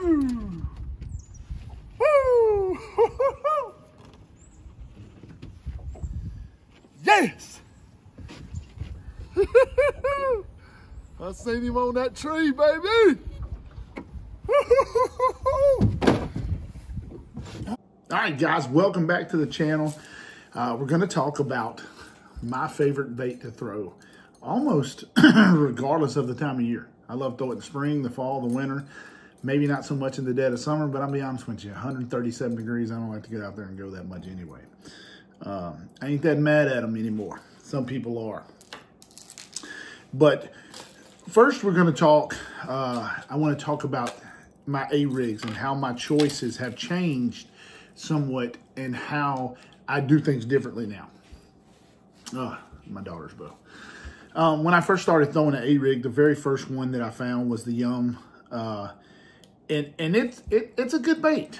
Woo! Yes! I seen him on that tree, baby! All right, guys, welcome back to the channel. We're going to talk about my favorite bait to throw, almost regardless of the time of year. I love throwing it in the spring, the fall, the winter. Maybe not so much in the dead of summer, but I'll be honest with you, 137 degrees, I don't like to get out there and go that much anyway. I ain't that mad at them anymore. Some people are. But first we're going to talk, I want to talk about my A-rigs and how my choices have changed somewhat and how I do things differently now. My daughter's bow. When I first started throwing an A-rig, the very first one that I found was the Yum. And it's a good bait.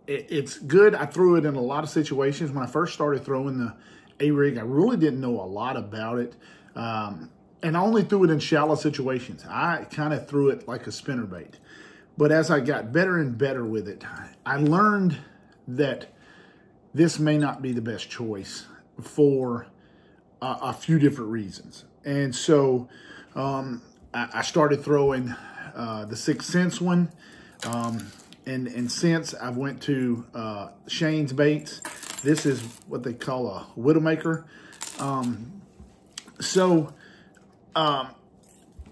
It's good. I threw it in a lot of situations. When I first started throwing the A-rig, I really didn't know a lot about it. And I only threw it in shallow situations. I kind of threw it like a spinnerbait. But as I got better and better with it, I learned that this may not be the best choice for a few different reasons. And so I started throwing the 6th Sense one. And since I went to Shane's Baits, this is what they call a Widowmaker.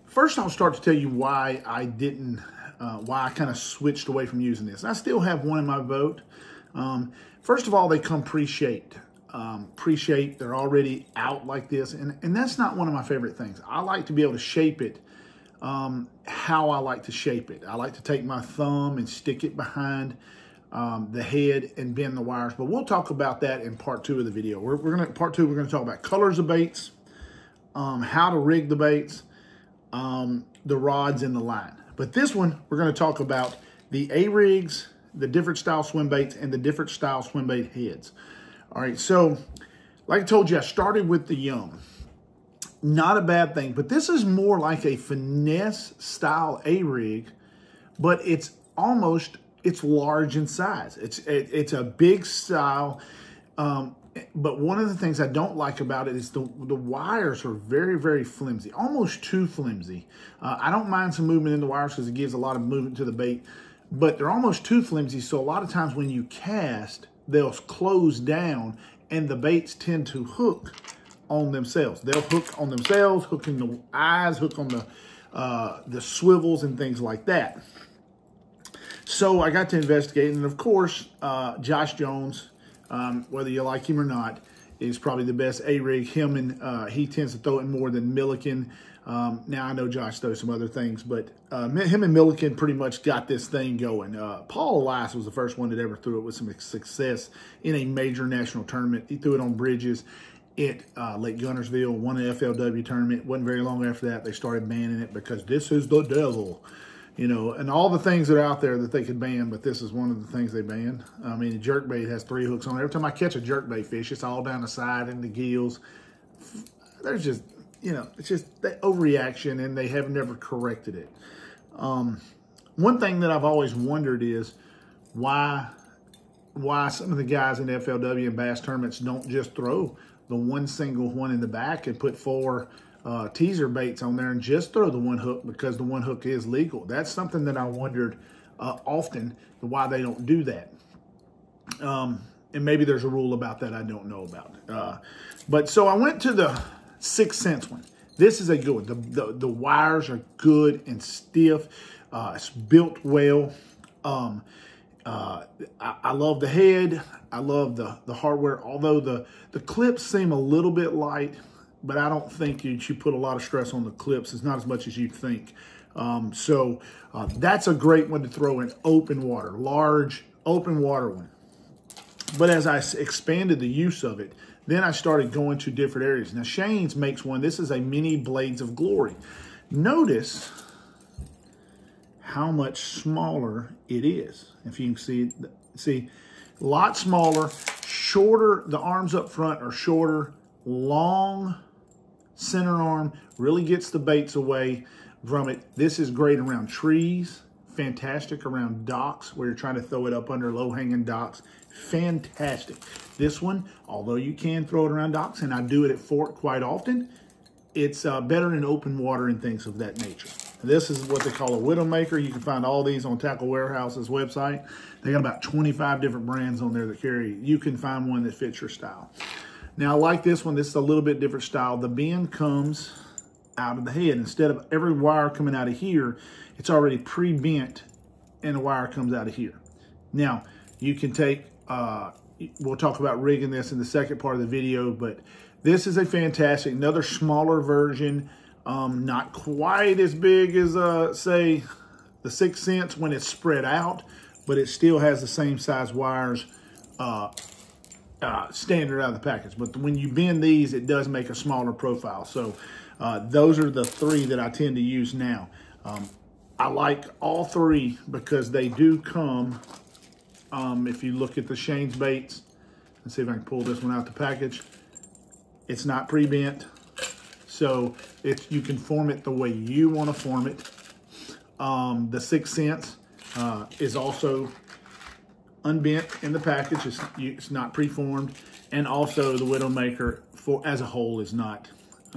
First I'll start to tell you why I didn't, why I kind of switched away from using this. I still have one in my boat. First of all, they come pre-shaped. Pre-shaped, they're already out like this. And that's not one of my favorite things. I like to be able to shape it how I like to shape it. I like to take my thumb and stick it behind the head and bend the wires. But we'll talk about that in part 2 of the video. Part 2, we're gonna talk about colors of baits, how to rig the baits, the rods and the line. But this one, we're gonna talk about the A-rigs, the different style swim baits, and the different style swim bait heads. All right, so like I told you, I started with the Yum. Not a bad thing, but this is more like a finesse style A-rig, but it's large in size. It's a big style, but one of the things I don't like about it is the wires are very, very flimsy, almost too flimsy. I don't mind some movement in the wires because it gives a lot of movement to the bait, but they're almost too flimsy, so a lot of times when you cast, they'll close down and the baits tend to hook on themselves. They'll hook on themselves, hook in the eyes, hook on the swivels and things like that. So I got to investigate, and of course, Josh Jones, whether you like him or not, is probably the best A-rig. Him and he tends to throw it more than Milliken. Now I know Josh throws some other things, but him and Milliken pretty much got this thing going. Paul Elias was the first one that ever threw it with some success in a major national tournament. He threw it on bridges at Lake Gunnersville, won an FLW tournament. Wasn't very long after that they started banning it because this is the devil, you know, and all the things that are out there that they could ban, but this is one of the things they banned. I mean, a jerkbait has 3 hooks on it. Every time I catch a jerkbait fish, it's all down the side and the gills. There's just, you know, it's just that overreaction, and they have never corrected it. One thing that I've always wondered is why some of the guys in the FLW and bass tournaments don't just throw the one single one in the back and put 4 teaser baits on there and just throw the one hook, because the one hook is legal. That's something that I wondered often, why they don't do that. And maybe there's a rule about that I don't know about. But so I went to the 6th Sense one. This is a good one. The wires are good and stiff. It's built well. I love the head. I love the hardware, although the clips seem a little bit light, but I don't think you should put a lot of stress on the clips. It's not as much as you'd think. That's a great one to throw in open water, large open water one. But as I expanded the use of it, then I started going to different areas. Now Shane's makes one. This is a mini Blades of Glory. Notice how much smaller it is. If you can see a lot smaller, shorter. The arms up front are shorter, long center arm, really gets the baits away from it. This is great around trees, Fantastic around docks where you're trying to throw it up under low-hanging docks. Fantastic. This one, although you can throw it around docks, and I do it at Fort quite often, it's better in open water and things of that nature. This is what they call a Widowmaker. You can find all these on Tackle Warehouse's website. They got about 25 different brands on there that carry. You can find one that fits your style. Now, like this one, this is a little bit different style. The bend comes out of the head. Instead of every wire coming out of here, it's already pre-bent and the wire comes out of here. Now, you can take, we'll talk about rigging this in the second part of the video, but this is a fantastic, another smaller version, not quite as big as, say, the 6 cents when it's spread out, but it still has the same size wires standard out of the package. But when you bend these, it does make a smaller profile. So those are the three that I tend to use now. I like all three because they do come, if you look at the Shane's baits, let's see if I can pull this one out the package. It's not pre-bent, so you can form it the way you want to form it. The 6 cents is also unbent in the package. It's not pre-formed, and also the Widowmaker as a whole is not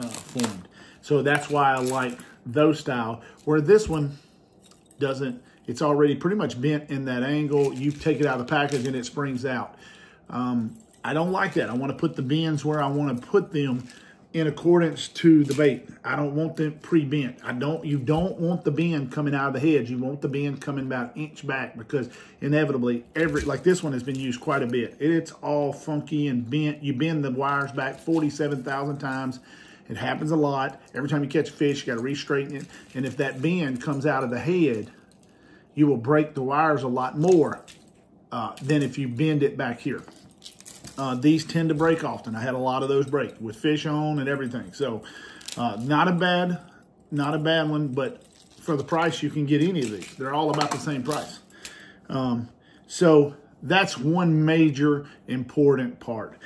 formed. So that's why I like those style, where this one doesn't. It's already pretty much bent in that angle. You take it out of the package and it springs out. I don't like that. I want to put the bends where I want to put them in accordance to the bait. I don't want them pre-bent. You don't want the bend coming out of the head. You want the bend coming about an inch back, because inevitably, like this one has been used quite a bit. It's all funky and bent. You bend the wires back 47,000 times. It happens a lot. Every time you catch a fish, you got to re-straighten it. And if that bend comes out of the head, you will break the wires a lot more than if you bend it back here. These tend to break often. I had a lot of those break with fish on and everything. So not a bad one, but for the price, you can get any of these. They're all about the same price. So that's one major important part.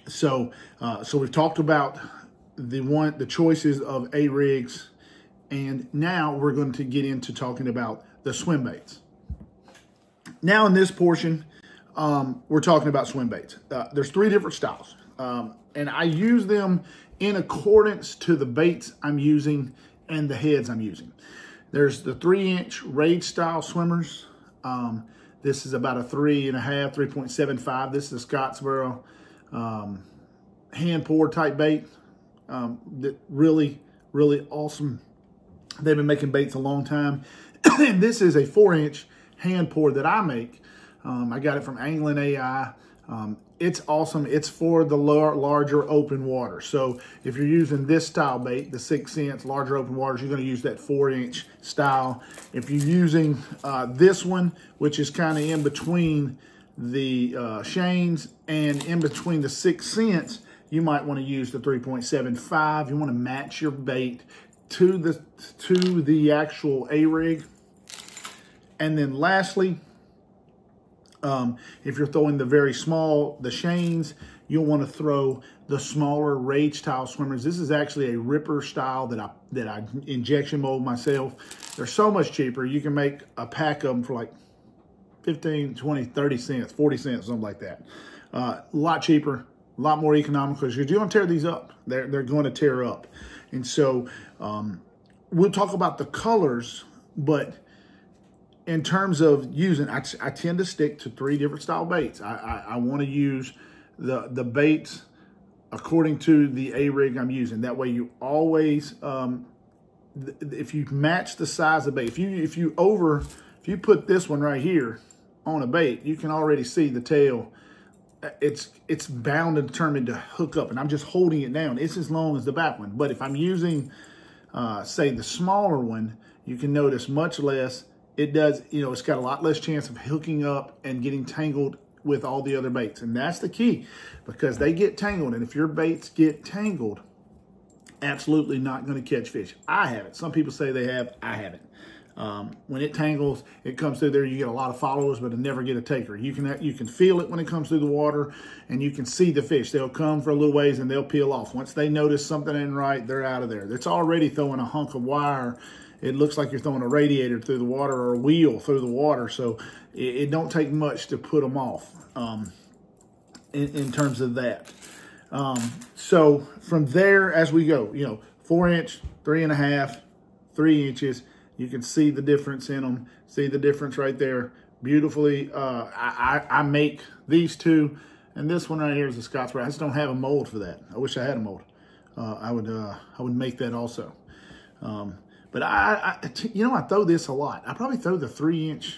So we've talked about the choices of A-rigs, and now we're going to get into talking about the swim baits. Now in this portion, we're talking about swim baits. There's 3 different styles, and I use them in accordance to the baits I'm using and the heads I'm using. There's the 3-inch raid style swimmers. This is about a 3.5, 3.75. This is a Scottsboro hand pour type bait. That really awesome. They've been making baits a long time. And this is a 4-inch hand pour that I make. I got it from Angling AI. It's awesome. It's for the larger open water. So if you're using this style bait, the 6 cents, larger open waters, you're going to use that 4-inch style. If you're using this one, which is kind of in between the Shane's and in between the 6 cents, you might want to use the 3.75. You want to match your bait to the actual A-rig. And then lastly, if you're throwing the very small, the Shane's, you'll want to throw the smaller rage style swimmers. This is actually a ripper style that I injection mold myself. They're so much cheaper. You can make a pack of them for like 15, 20, 30 cents, 40 cents, something like that. A lot cheaper, a lot more economical, because you're going to tear these up. They're going to tear up. And so we'll talk about the colors, but in terms of using, I tend to stick to 3 different style baits. I want to use the baits according to the A-rig I'm using. That way you always, if you match the size of bait, if you put this one right here on a bait, you can already see the tail. It's bound and determined to hook up, and I'm just holding it down. It's as long as the back one. But if I'm using, say, the smaller one, you can notice much less. It does, it's got a lot less chance of hooking up and getting tangled with all the other baits. And that's the key, because they get tangled. And if your baits get tangled, absolutely not going to catch fish. I haven't. Some people say they have. I haven't. When it tangles, it comes through there. You get a lot of followers, but never get a taker. You can feel it when it comes through the water, and you can see the fish. They'll come for a little ways and they'll peel off. Once they notice something ain't right, they're out of there. It's already throwing a hunk of wire. it looks like you're throwing a radiator through the water or a wheel through the water. So it don't take much to put them off in terms of that. So from there, as we go, 4 inch, 3.5, 3 inches, you can see the difference in them. See the difference right there beautifully. I make these two, and this one right here is a Scotch Brite. I just don't have a mold for that. I wish I had a mold. I would make that also. But I throw this a lot. I probably throw the 3 inch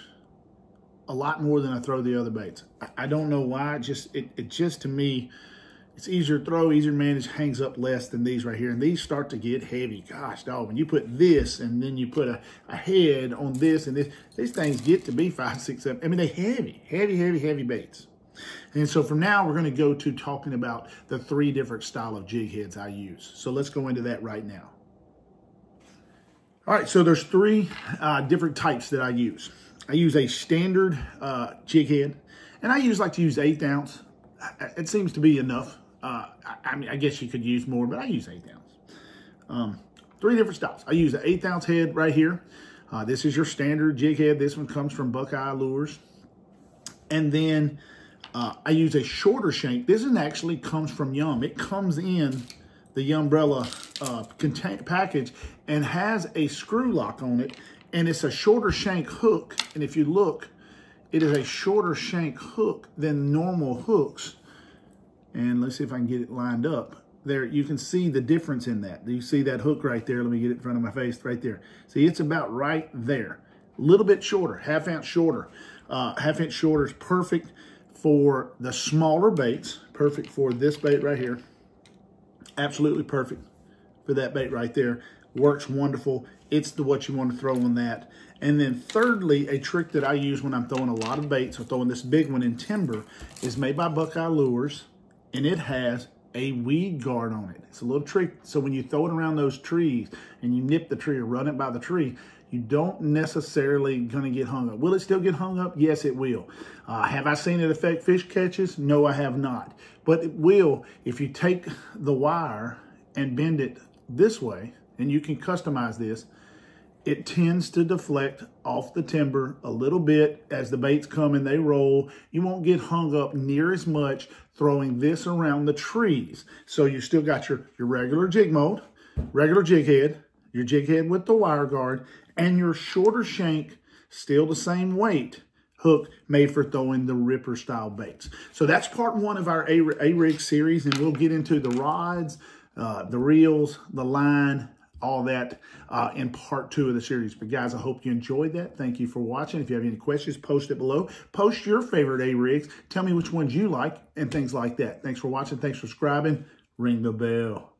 a lot more than I throw the other baits. I don't know why. It just to me, it's easier to throw, easier to manage, hangs up less than these right here. And these start to get heavy. Gosh, dog, when you put this and then you put a head on this and this, these things get to be 5, 6, 7. I mean, they're heavy baits. And so from now, we're going to go to talking about the 3 different style of jig heads I use. So let's go into that right now. All right, so there's 3 different types that I use. I use a standard jig head, and I like to use 1/8 ounce. It seems to be enough. I mean, I guess you could use more, but I use 1/8 ounce. 3 different styles. I use an 1/8 ounce head right here. This is your standard jig head. This one comes from Buckeye Lures. And then I use a shorter shank. This one actually comes from Yum. It comes in the Umbrella package and has a screw lock on it. And it's a shorter shank hook. And if you look, it is a shorter shank hook than normal hooks. And let's see if I can get it lined up. There, you can see the difference in that. Do you see that hook right there? Let me get it in front of my face right there. See, it's about right there. A little bit shorter, 1/2 ounce shorter. 1/2 inch shorter is perfect for the smaller baits. Perfect for this bait right here. Absolutely perfect for that bait right there. Works wonderful. It's what you want to throw on that. And then thirdly, a trick that I use when I'm throwing a lot of baits, or throwing this big one in timber, is made by Buckeye Lures, and it has a weed guard on it. It's a little trick. So when you throw it around those trees and you nip the tree or run it by the tree, you don't necessarily gonna get hung up. Will it still get hung up? Yes, it will. Have I seen it affect fish catches? No, I have not. But it will if you take the wire and bend it this way, and you can customize this. It tends to deflect off the timber a little bit as the baits come and they roll. You won't get hung up near as much throwing this around the trees. So you still got your regular jig mold, regular jig head, your jig head with the wire guard, and your shorter shank, still the same weight, hook made for throwing the ripper style baits. So that's part 1 of our A-Rig series, and we'll get into the rods, the reels, the line, all that in part 2 of the series. But guys, I hope you enjoyed that. Thank you for watching. If you have any questions, post it below. Post your favorite A-Rigs. Tell me which ones you like and things like that. Thanks for watching. Thanks for subscribing. Ring the bell.